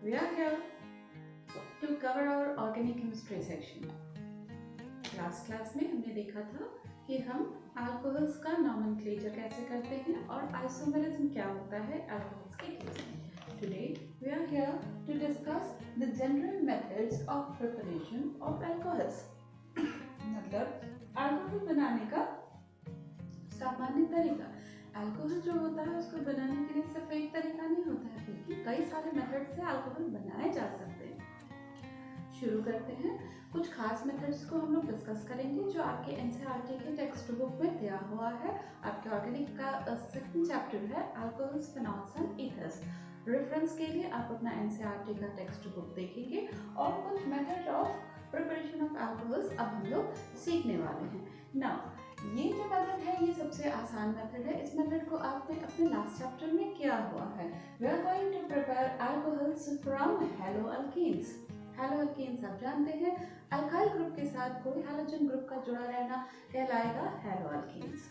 We are here to cover our organic chemistry section. Last class में हमने देखा था कि हम अल्कोहल्स का नॉमेनक्लेचर कैसे करते हैं और आइसोमेरिज्म क्या होता है अल्कोहल्स के केस में. Today we are here to discuss the general methods of preparation of alcohols. मतलब अल्कोहल बनाने का सामान्य तरीका. अल्कोहल जो होता है उसको बनाने के लिए सिर्फ एक तरीका नहीं होता है, क्योंकि कई सारे मेथड से अल्कोहल बनाए जा सकते हैं. शुरू करते हैं. कुछ खास मेथड्स को हम लोग डिस्कस करेंगे जो आपके एनसीईआरटी के टेक्स्ट बुक में दिया हुआ है. आपके ऑर्गेनिक का सेकंड चैप्टर है अल्कोहल्स, फेनॉल्स एंड ईथर्स. रेफरेंस के लिए आप अपना एनसीईआरटी का टेक्स्ट बुक देखेंगे और कुछ method of preparation of alcohols अब हम लोग सीखने वाले हैं. नाउ ये जो मेथड है ये सबसे आसान मेथड है. इस मेथड को आपने अपने लास्ट चैप्टर में किया हुआ है. We are going to prepare alcohols from haloalkenes. Haloalkenes आप जानते हैं अल्काइल ग्रुप के साथ कोई हैलोजन ग्रुप का जुड़ा रहना कहलाएगा हैलोअल्कीन्स.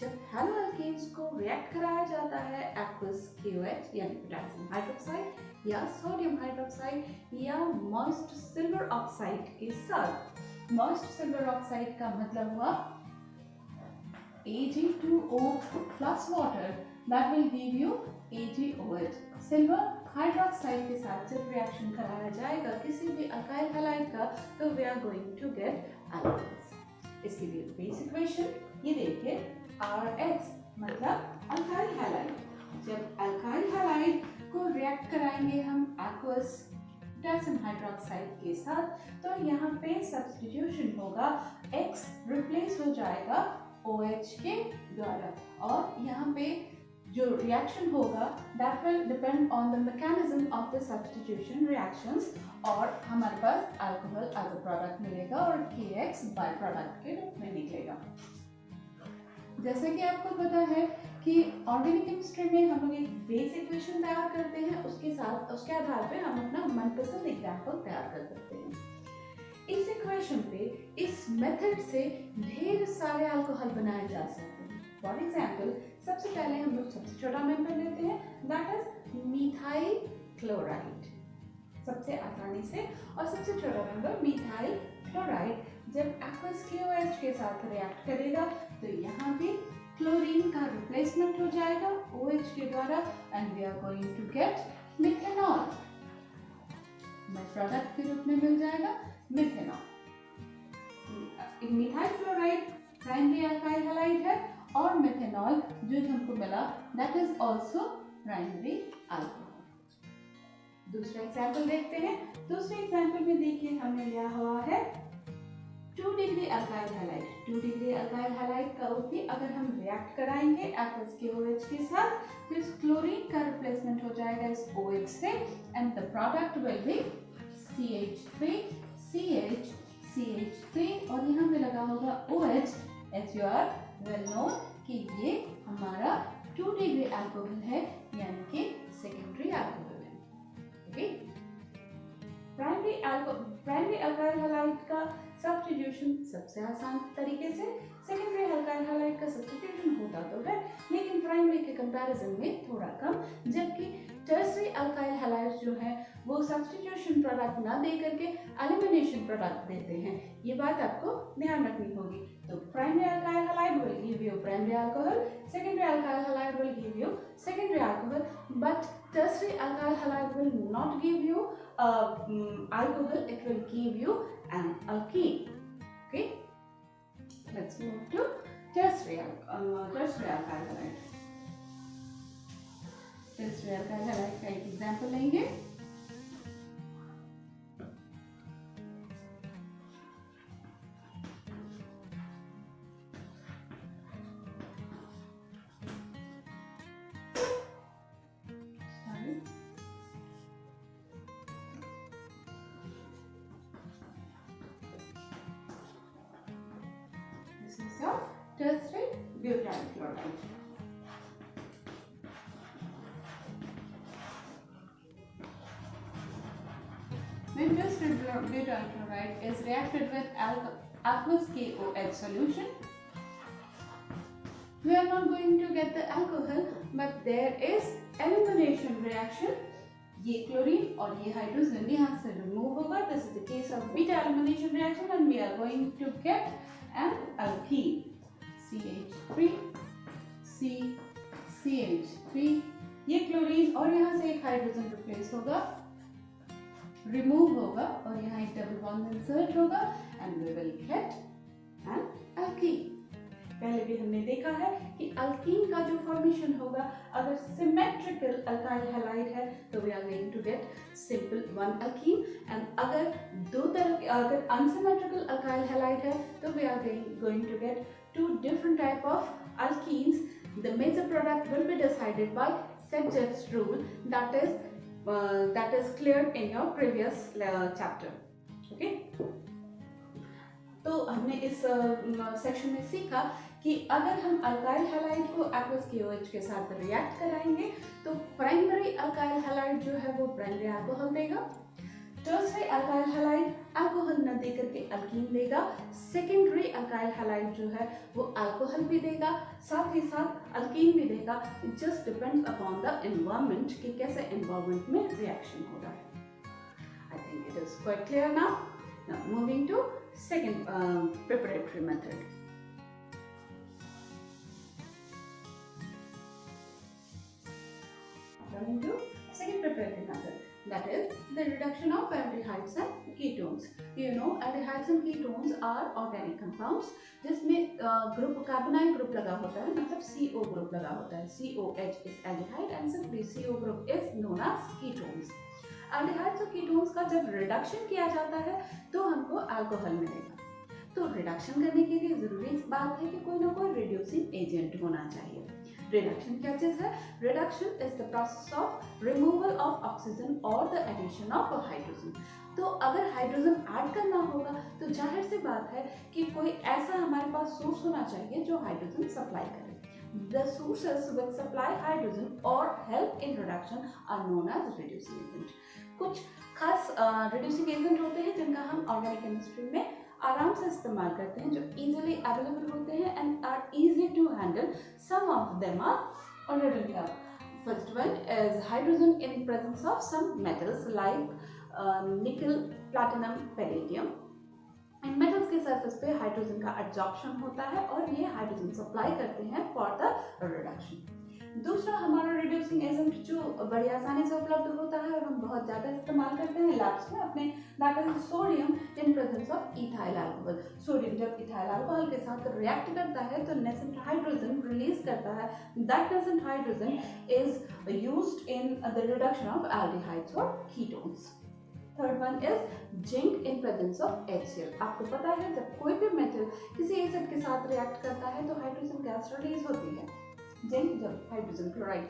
जब हैलोअल्कीन्स को रिएक्ट कराया जाता है एक्वस KOH यानी पोटेशियम हाइड्रोक्साइड या सोडियम हाइड्रोक्साइड या मॉइस्ट सिल्वर ऑक्साइड के साथ. मॉइस्ट सिल्वर ऑक्साइड का मतलब हुआ Ag2O plus water that will give you AgOH. Silver hydroxide के साथ जब रिएक्शन कराया जाएगा किसी भी अल्काइल हैलाइड का तो we are going to get alcohols. इसके लिए बेसिक इक्वेशन ये देखिए RX मतलब अल्काइल हैलाइड. जब अल्काइल हैलाइड को रिएक्ट कराएंगे हम एक्वस पोटेशियम हाइड्रोक्साइड के साथ तो यहाँ पे सब्स्टिट्यूशन होगा, X रिप्लेस हो जाएगा OH के द्वारा और यहाँ पे जो रिएक्शन होगा that will depend on the mechanism of the substitution reactions और हमारे पास अल्कोहल एज अ प्रोडक्ट मिलेगा और KX बाय प्रोडक्ट के रूप में निकलेगा. जैसे कि आपको पता है कि ऑर्गेनिक केमिस्ट्री में हम लोग एक बेसिक इक्वेशन तैयार करते हैं, उसके आधार पे हम अपना मनपसंद एग्जाम्पल तैयार कर सकते हैं. इस इक्वेशन पे इस मेथड से ढेर सारे अल्कोहल बनाए जा सकते हैं. फॉर एग्जाम्पल सबसे पहले हम लोग सबसे छोटा मेंबर लेते हैं दैट इज मिथाइल क्लोराइड. सबसे आसानी से और सबसे छोटा मेंबर मिथाइल क्लोराइड जब एक्वस KOH के साथ रिएक्ट करेगा तो यहाँ पे क्लोरीन का रिप्लेसमेंट हो जाएगा OH के द्वारा and we are going to get methanol. Product के रूप में मिल जाएगा methanol. Methyl chloride primary alkyl halide है और मिथेनॉल जो हमको मिला that is also primary alcohol. दूसरा एग्जांपल देखते हैं. दूसरे एग्जांपल में देखिए हमने लिया हुआ है 2 degree alkyl halide. 2 degree alkyl halide का भी अगर हम रिएक्ट कराएंगे एक्वस KOH के साथ तो इस क्लोरीन का रिप्लेसमेंट हो जाएगा इस OH से and the product will be CH3 CH CH3 और यहाँ पे लगा होगा OH. As you are well known कि ये हमारा 2 डिग्री अल्कोहल है यानी कि सेकेंडरी अल्कोहल है. ओके. प्राइमरी अल्काइल हैलाइड का सब्स्टिट्यूशन सबसे आसान तरीके से सेकेंडरी अल्काइल हैलाइड का सब्स्टिट्यूशन होता तो है लेकिन प्राइमरी के कंपैरिजन में थोड़ा कम, जबकि टर्सरी अल्काइल हैलाइड जो है वो सब्स्टिट्यूशन प्रोडक्ट ना दे करके एलिमिनेशन प्रोडक्ट देते हैं. ये बात आपको ध्यान रखनी होगी. तो primary alkyl halide will give you primary alcohol, secondary alkyl halide will give you secondary alcohol, but tertiary alkyl halide will not give you alcohol, it will give you an alkene. Okay, let's move to tertiary alkyl halide. tertiary alkyl halide का एक example लेंगे. Tertiary butyl chloride. When tertiary butyl chloride is reacted with aqueous KOH solution, we are not going to get the alcohol, but there is elimination reaction ये chlorine और ये hydrogen यहाँ से remove होगा. This is the case of beta elimination reaction and we are going to get an alkene. CH3 CH3. ये chlorine और यहाँ से एक हाइड्रोजन रिप्लेस होगा, रिमूव होगा और यहाँ एक डबल बॉन्ड इंसर्ट होगा and we will get an alkene. पहले भी हमने देखा है कि अल्कीन का जो फॉर्मेशन होगा, अगर सिमेट्रिकल अल्काइल हैलाइड है तो we are going to get simple one alkene, and अगर अनसिमेट्रिकल अल्काइल हैलाइड है तो we are going to get two different type of alkenes. The major product will be decided by Sedgwick's rule that is cleared in your previous chapter. Okay? तो हमने इस section में सीखा कि अगर हम अल्काइल हैलाइड को aqueous KOH के साथ रिएक्ट कराएंगे तो प्राइमरी अल्काइल हैलाइड जो है वो प्राइमरी अल्कोहल देगा, टर्शरी अल्काइल हैलाइड अल्कोहल न देकर के अल्कीन देगा, सेकेंडरी अल्काइल हैलाइड जो है वो अल्कोहल भी देगा, साथ ही साथ अल्कीन भी देगा. It just depends upon the environment कि कैसे एनवायरनमेंट में रिएक्शन हो रहा है. I think it is quite clear now. Now moving to second preparatory method. Coming to second preparatory method, that is the reduction of aldehydes and ketones. You know, aldehydes and ketones are organic compounds जिसमें group carbonyl group लगा होता है, मतलब CO group लगा होता है. COH is aldehyde and simply CO group is known as ketones. aldehydes और ketones का जब रिडक्शन किया जाता है तो हमको अल्कोहल मिलेगा. तो रिडक्शन करने के लिए जरूरी इस बात है कि कोई ना कोई रिड्यूसिंग एजेंट होना चाहिए. रिडक्शन क्या चीज है? Reduction is the process of removal of oxygen और द एडिशन ऑफ हाइड्रोजन. तो अगर हाइड्रोजन ऐड करना होगा तो जाहिर सी बात है कि कोई ऐसा हमारे पास सोर्स होना चाहिए जो हाइड्रोजन सप्लाई करे. The sources which supply hydrogen or help in reduction are known as reducing agent. कुछ खास reducing agent होते हैं जिनका हम ऑर्गेनिक केमिस्ट्री में आराम से इस्तेमाल करते हैं, जो easily available होते हैं and are easy to handle. Some of them are already we have. First one is hydrogen in presence of some metals like nickel, platinum, palladium. In metals के सरफेस पे हाइड्रोजन का absorption होता है और ये hydrogen supply करते हैं for the reduction. दूसरा हमारा रिड्यूसिंग एजेंट जो बड़ी आसानी से उपलब्ध होता है और हम बहुत ज़्यादा इस्तेमाल करते हैं लैब्स में अपने, that is sodium in presence of ethyl alcohol. Sodium जब इथाइल अल्कोहल के साथ रिएक्ट करता है तो नेसेंट हाइड्रोजन रिलीज करता है. That nascent hydrogen is used in the reduction of aldehydes और ketones. Third one is zinc in presence of HCl. आपको पता है जब कोई भी मेटल किसी एसिड के साथ रिएक्ट करता है तो हाइड्रोजन गैस रिलीज होती है. जिंक जब हाइड्रोजन क्लोराइड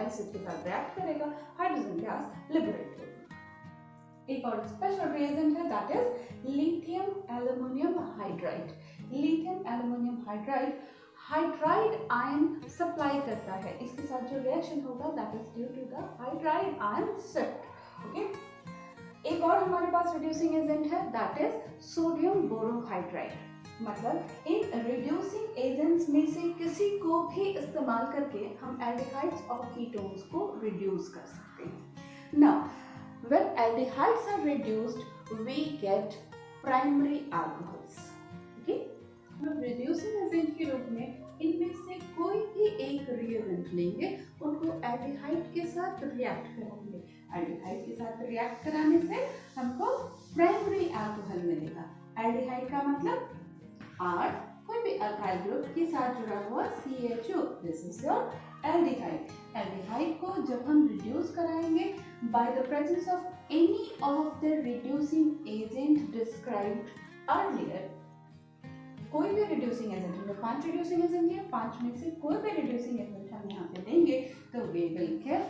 एसिड के साथ रिएक्ट करेगा हाइड्रोजन गैस लिबरेट होगी. एक और स्पेशल रिएजेंट है that is lithium aluminium hydride. Lithium aluminium hydride hydride ion supply करता है. इसके साथ जो रिएक्शन होगा that is due to the hydride ion shift. Okay, एक और हमारे पास रिड्यूसिंग एजेंट है दैट इज सोडियम बोरोहाइड्राइड. मतलब इन रिड्यूसिंग एजेंट्स में से किसी को भी इस्तेमाल करके हम एल्डिहाइड्स और कीटोन्स को रिड्यूस कर सकते हैं. Now when aldehydes are reduced we get primary alcohols. Okay, हम रिड्यूसिंग एजेंट के रूप में इनमें से कोई भी एक रिएजेंट लेंगे, उनको एल्डिहाइड के साथ रिएक्ट कराएंगे. एल्डिहाइड के साथ रिएक्ट कराने से हमको प्राइमरी अल्कोहल मिलेगा. एल्डिहाइड का मतलब R, कोई भी अल्काइल ग्रुप के साथ जुड़ा हुआ CHO, this is your aldehyde. Aldehyde को जब हम रिड्यूस कराएंगे by the presence of any of the reducing agent described earlier. कोई भी रिड्यूसिंग एजेंट, हमने 5 रिड्यूसिंग एजेंट लिए, 5 में से कोई भी रिड्यूसिंग एजेंट हम यहाँ पे देंगे तो वी विल गेट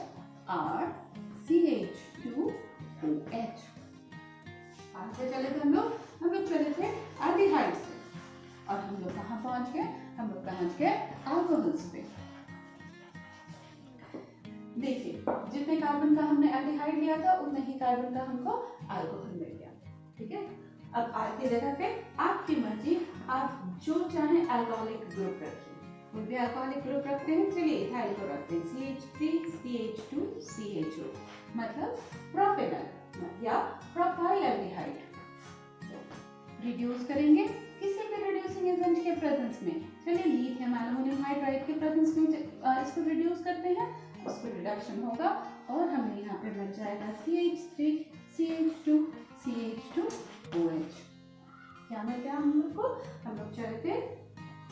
RCH2OH. कहाँ से चले थे हम लोग चले थे एल्डिहाइड से और हम लोग कहाँ पहुँच गए? हम लोग पहुँच गए अल्कोहल्स पे. देखिए, जितने कार्बन का हमने एल्डिहाइड लिया था उतने ही कार्बन का हमको अल्कोहल मिल गया. ठीक है, अब आज की जगह पे आपकी मर्जी, आप जो चाहे अल्कोहलिक ग्रुप रखिए. कोई भी अल्कोहलिक ग्रुप रखते हैं, चलिए इथाइल को रखते हैं CH3CH2CHO. मतलब प्रोपेनल या प्रोपाइल एल्डिहाइड रिड्यूस करेंगे किसी भी रिड्यूसिंग एजेंट के प्रेजेंस में। चलिए लिथियम एल्युमिनियम हाइड्राइड के प्रेजेंस में इसको रिड्यूस करते हैं, उसको रिडक्शन होगा और हमें यहाँ पे बन जाएगा CH3 CH2 CH2OH। क्या मिल गया हम लोग को? हम लोग चले थे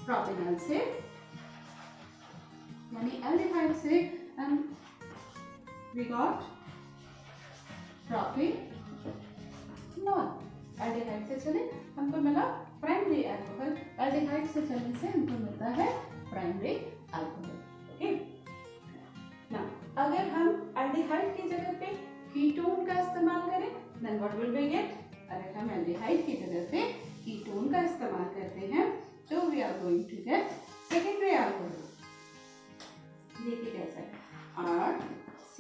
प्रोपेनल से यानी एल्डिहाइड से वी गॉट प्रोपेनॉल। एल्डिहाइड से चले हमको मिला प्राइमरी अल्कोहल, एल्डिहाइड से चलने से हमको मिलता है प्राइमरी अल्कोहल। ओके, नाउ अगर हम एल्डिहाइड की जगह पे कीटोन का इस्तेमाल करें then what will we get? अगर हम एल्डिहाइड की जगह पे कीटोन का इस्तेमाल करते हैं तो we are going to get secondary alcohol. देखिए कैसे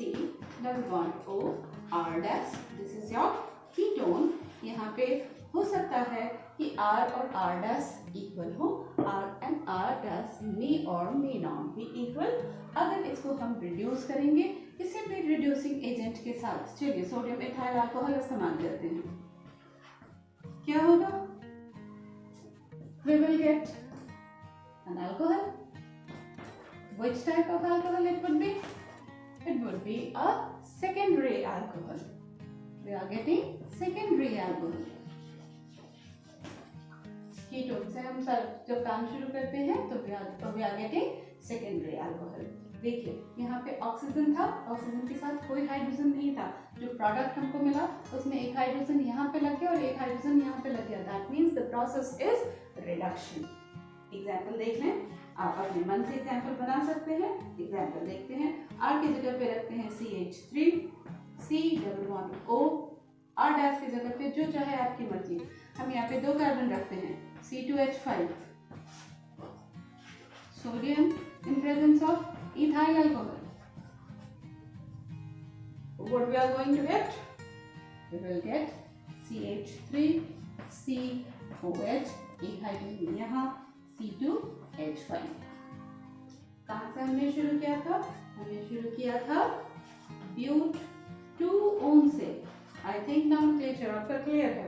RC+1O R dash, this is your ketone. यहाँ पे हो सकता है कि R और R डैश इक्वल हो, R and R dash may और मे नॉट बी इक्वल। अगर इसको हम रिड्यूस करेंगे किसी भी रिड्यूसिंग एजेंट के साथ, चलिए सोडियम एथाइल अल्कोहल इस्तेमाल करते हैं, क्या होगा? We will get an alcohol. Which type of alcohol it would be? It would be a secondary alcohol. We are getting secondary alcohol. Ketone से हम जब काम शुरू करते हैं तो we are getting secondary alcohol. देखिए यहाँ पे ऑक्सीजन था, ऑक्सीजन के साथ कोई हाइड्रोजन नहीं था, जो प्रोडक्ट हमको मिला उसमें एक हाइड्रोजन यहाँ पे लग गया और एक हाइड्रोजन यहाँ पे लग गया। That means the process is reduction. Example देख लें, आप अपने मन से एग्जाम्पल बना सकते हैं। एग्जाम्पल देखते हैं, R की जगह पे रखते हैं CH3 C+1O, R डैश की जगह पे जो चाहे आपकी मर्जी। हम यहाँ पे 2 कार्बन रखते हैं C2H5, sodium in presence of ethyl alcohol. What we are going to get? We will get CH3 COH, एक हाइड्रोजन यहाँ C2H5। कहाँ से हमने शुरू किया था? हमने शुरू किया था ब्यूट 2 से। आई थिंक नॉमेनक्लेचर आपका क्लियर है।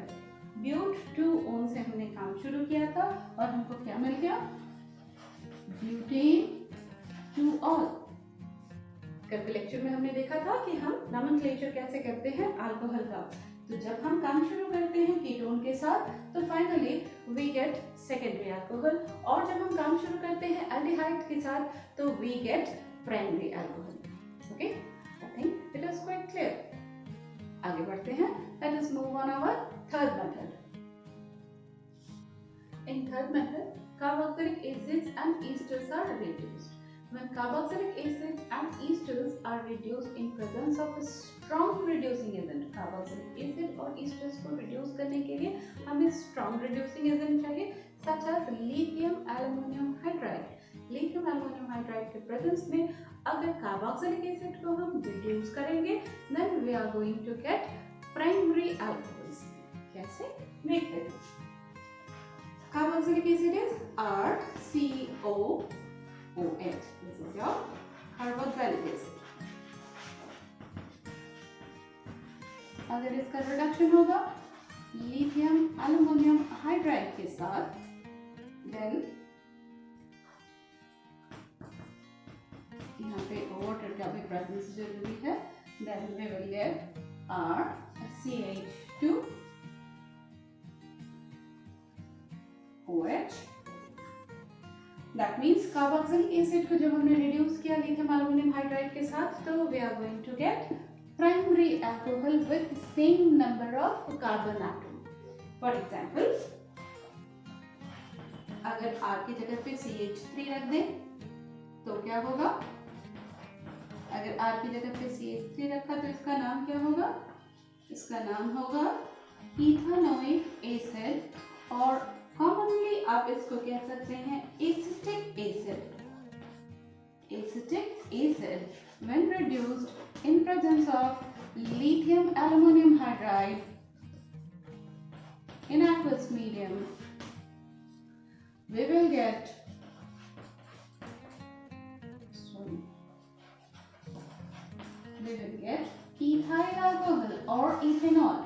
ब्यूट 2 से हमने काम शुरू किया था और हमको क्या मिल गया? ब्यूटेन 2ऑल। कल के लेक्चर में हमने देखा था कि हम नॉमेनक्लेचर कैसे करते हैं अल्कोहल का। तो जब हम काम शुरू करते हैं कीटोन के साथ तो finally we get secondary alcohol, और जब हम काम शुरू करते हैं एल्डिहाइड के साथ तो we get primary alcohol. Okay, I think it is quite clear. आगे बढ़ते हैं, let us move on our third method. In third method carboxylic acids and esters are reduced. When carboxylic acids and esters are reduced in presence of a strong reducing agent, carboxylic acid और esters को reduce करने के लिए हमें strong reducing agent चाहिए, such as lithium aluminum hydride. Lithium aluminum hydride के presence में अगर carboxylic acid को हम reduce करेंगे, then we are going to get primary alcohols. कैसे? देखते हैं। Carboxylic acid is RCOOH. This is your carboxylic acid. अगर इसका रिडक्शन होगा लिथियम एल्युमिनियम हाइड्राइड के साथ, देन यहाँ पे वाटर का भी प्रेजेंस जरूरी है, then we will get RCH2OH. That means carboxylic acid को जब हमने reduce किया lithium aluminum hydride के साथ तो we are going to get primary alcohol with same number of carbon atom. For example, अगर R की जगह पे CH3 रख दें तो क्या होगा? अगर R की जगह पे CH3 रखा तो इसका नाम क्या होगा? इसका नाम होगा इथेनोइक एसिड, और कॉमनली आप इसको कह सकते हैं acetic acid. Acetic acid, when reduced in presence of lithium aluminum hydride in aqueous medium, we will get ethyl alcohol or ethanol.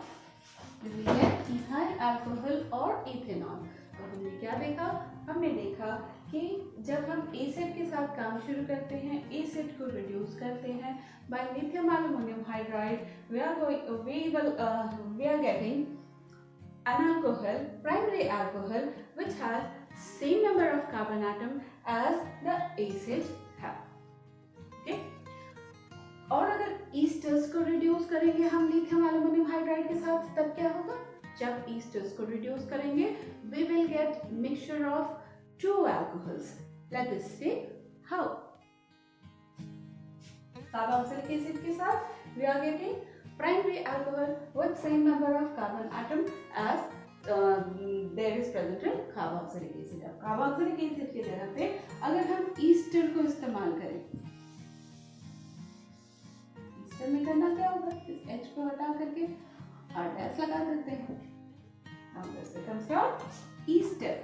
We will get ethyl alcohol or ethanol. तो हमने क्या देखा? हमने देखा कि जब हम एसिड के साथ काम शुरू करते हैं, एसिड को रिड्यूस करते हैं by lithium aluminum hydride, we are getting an alcohol, primary alcohol, which has same number of carbon atom as the acid have. Okay? और अगर ईस्टर्स को रिड्यूस करेंगे हम लिथियम एल्यूमिनियम हाइड्राइड के साथ, तब क्या होगा? जब ईस्टर्स को रिड्यूस करेंगे, we will get mixture of two alcohols. Let us see how. Carboxylic acid के साथ we are getting primary alcohol with same number of carbon atom as there is present in carboxylic acid. अब carboxylic acid की जगह पे अगर हम Easter को इस्तेमाल करें, ईस्टर में करना क्या होगा? इस H को हटा करके R डैश लगा देते हैं. Now this becomes your Easter.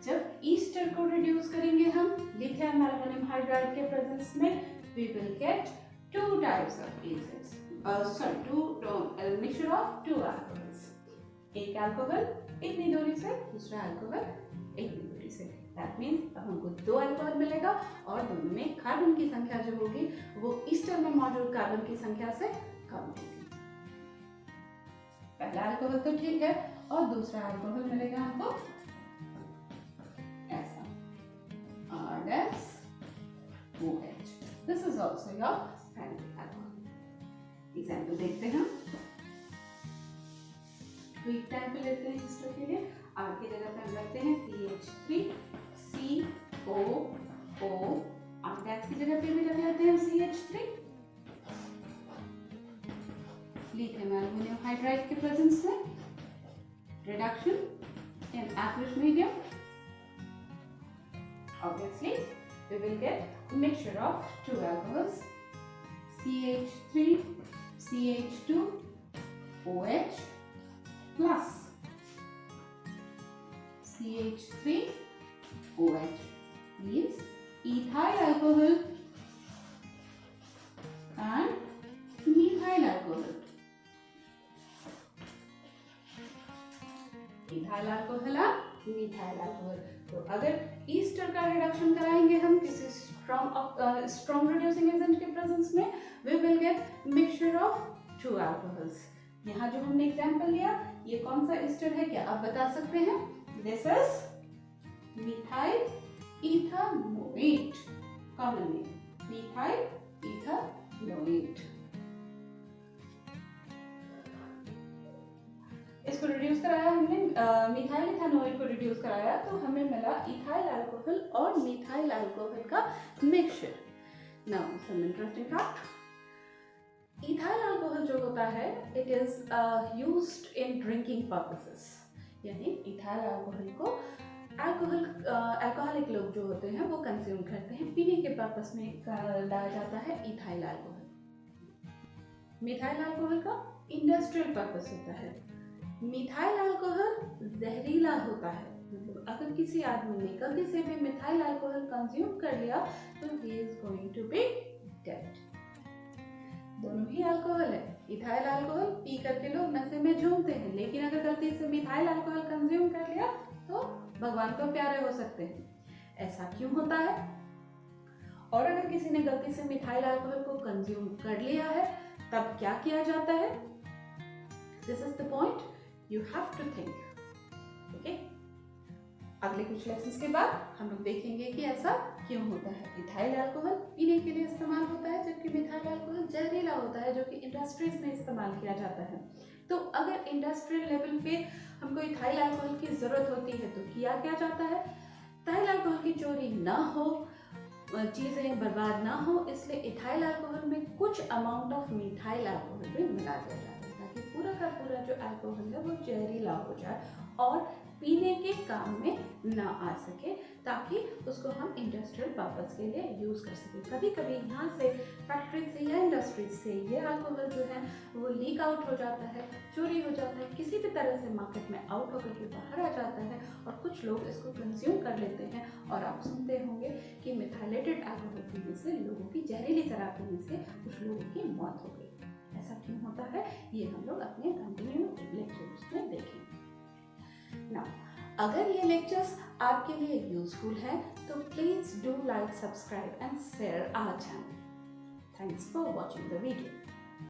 जब ईस्टर को रिड्यूस करेंगे हम लिथियम एल्यूमिनियम हाइड्राइड के प्रेजेंस में, we will get two types of acids. Mixture of two alcohols. एक अल्कोहल इतनी दूरी से, दूसरा अल्कोहल इतनी दूरी से. That means अब हमको दो अल्कोहल मिलेगा और दोनों में कार्बन की संख्या जो होगी वो ईस्टर में मौजूद कार्बन की संख्या से कम होगी. पहला अल्कोहल तो ठीक है और दूसरा अल्कोहल मिलेगा हमको ऐसा R-OH. This is also your primary alcohol. Example देखते हैं. क्विक टाइम पे लेते हैं ईस्टर के लिए. R की जगह पे हम रखते हैं CH3, COO. R गैस की जगह पे भी रख लेते हैं CH3. लिथियम एल्यूमिनियम हाइड्राइड के प्रेजेंस में reduction in aqueous medium. Obviously, we will get a mixture of two alcohols, CH3, CH2, OH plus CH3, OH means ethyl alcohol and methyl alcohol. Ethyl alcohol और methyl alcohol. तो अगर Easter का reduction कराएंगे हम किसी strong reducing agent के presence में, we will get mixture of two alcohols. यहाँ जो हमने एग्जांपल लिया, ये कौन सा ईस्टर है, क्या आप बता सकते हैं? This is methyl ethanol. Common name methyl ethanol. इसको रिड्यूस कराया हमने, मिथाइल इथानोल को रिड्यूस कराया तो हमें मिला इथाइल अल्कोहल और मिथाइल अल्कोहल का mixture. Now some interesting fact. Ethyl alcohol जो होता है, it is used in drinking purposes. यानी इथाइल अल्कोहल को अल्कोहलिक लोग जो होते हैं वो कंज्यूम करते हैं, पीने के पर्पस में लाया जाता है इथाइल अल्कोहल. मिथाइल अल्कोहल का इंडस्ट्रियल पर्पस होता है. मिथाइल अल्कोहल जहरीला होता है. मतलब अगर किसी आदमी ने गलती से भी मिथाइल अल्कोहल कंज्यूम कर लिया तो he is going to be dead. दोनों ही अल्कोहल है. इथाइल अल्कोहल पी करके लोग नशे में झूमते हैं, लेकिन अगर गलती से मिथाइल अल्कोहल कंज्यूम कर लिया तो भगवान को प्यारे हो सकते हैं. ऐसा क्यों होता है? और अगर किसी ने गलती से मिथाइल अल्कोहल को कंज्यूम कर लिया है तब क्या किया जाता है? This is the point you have to think. Okay? अगले कुछ लेसन्स के बाद हम लोग देखेंगे कि ऐसा क्यों होता है. इथाइल अल्कोहल पीने के लिए इस्तेमाल होता है, जबकि मिथाइल अल्कोहल जहरीला होता है जो कि इंडस्ट्रीज में इस्तेमाल किया जाता है. तो अगर इंडस्ट्रियल लेवल पे हमको इथाइल अल्कोहल की जरूरत होती है तो किया क्या जाता है? इथाइल अल्कोहल की चोरी ना हो, चीजें बर्बाद ना हो, इसलिए इथाइल अल्कोहल में कुछ अमाउंट ऑफ मिथाइल अल्कोहल भी मिला दिया जाता है ताकि पूरा का पूरा जो अल्कोहल है वो जहरीला हो जाए और पीने के काम में ना आ सके, ताकि उसको हम इंडस्ट्रियल पर्पस के लिए यूज़ कर सकें। कभी कभी यहाँ से फैक्ट्री से या इंडस्ट्री से ये अल्कोहल जो है वो लीक आउट हो जाता है, चोरी हो जाता है, किसी भी तरह से मार्केट में आउट होकर के बाहर आ जाता है और कुछ लोग इसको कंज्यूम कर लेते हैं। और आप सुनते होंगे कि मिथाइलेटेड अल्कोहल पीने से लोगों की, जहरीली शराब पीने से कुछ लोगों की मौत हो गई। ऐसा क्यों होता है ये हम लोग अपने कंटिन्यू लेक्चर्स में देखेंगे। नाउ अगर ये लेक्चर्स आपके लिए यूजफुल है तो please do like, subscribe and share our channel. Thanks for watching the video.